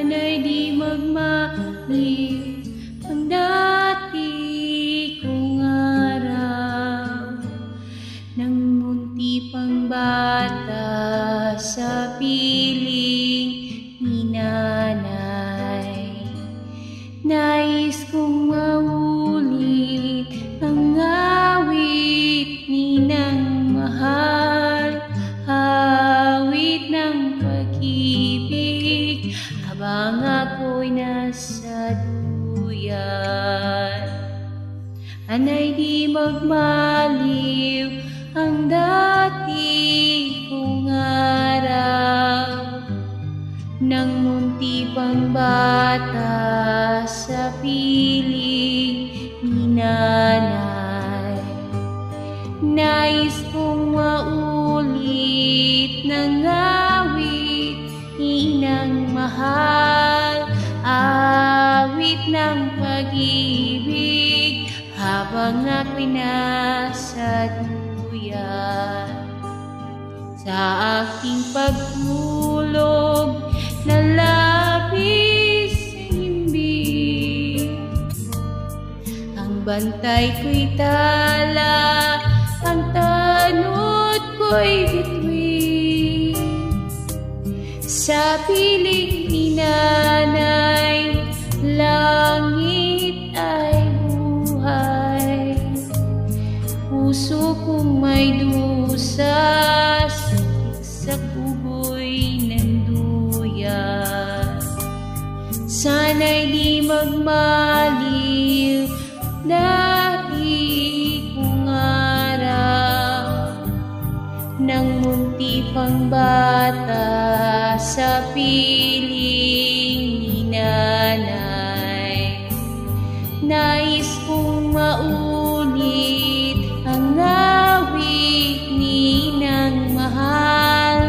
Sana'y di magmaliw ang dati kong araw, nang munti pang bata sa piling ni nanay. Nais kong maulit ang awit ni nang mahal, awit ng pag-ibig habang ako'y nasa duyan. Anay di magmaliw ang dati kong araw, nang munti pang bata sa piling ni nanay. Nais kong maulit ng awit inang mahal, awit ng pag-ibig habang ako'y nasa duyan. Sa aking pagtulog na labis sa himbing, ang bantay ko'y tala, ang tanod ko'y bituin. Sa piling ni nanay, langit ay buhay. Puso kong may dusa, sakit sa kuboy ng duyan. Sana'y di magmaliw dati kong araw, nang munti pang bata sa piling ni nanay. Nais kong maulit ang awit ni nang mahal,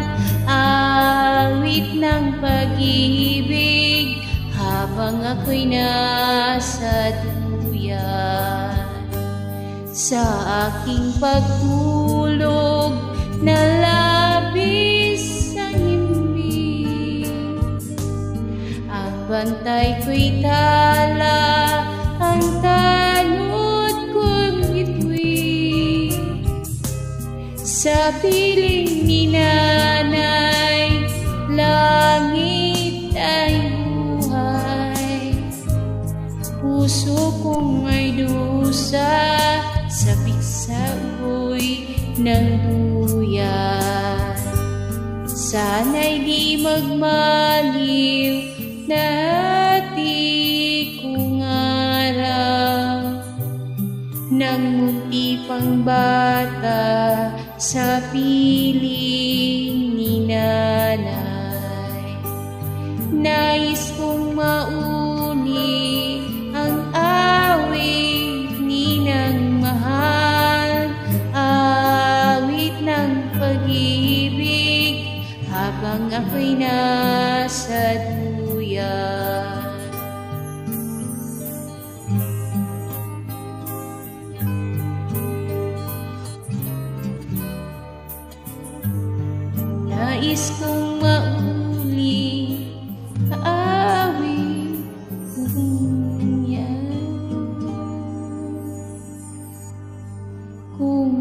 awit ng pag-ibig habang ako'y nasa duyan. Sa aking pagtulog na labis sa himbing, ang bantay ko'y tala, ang tanod kong bituin. Sa piling ni nanay, langit ay buhay. Puso kong may dusa, sabik sa ugoy ng duyan. Sana'y di magmaliw dati kong araw, nang munti pang bata sa piling ni nanay. Nais kong maulit ang awit ni nang mahal, awit ng pag-ibig habang ako'y nasa duyan. Nais kong mauli awit kung yan, kung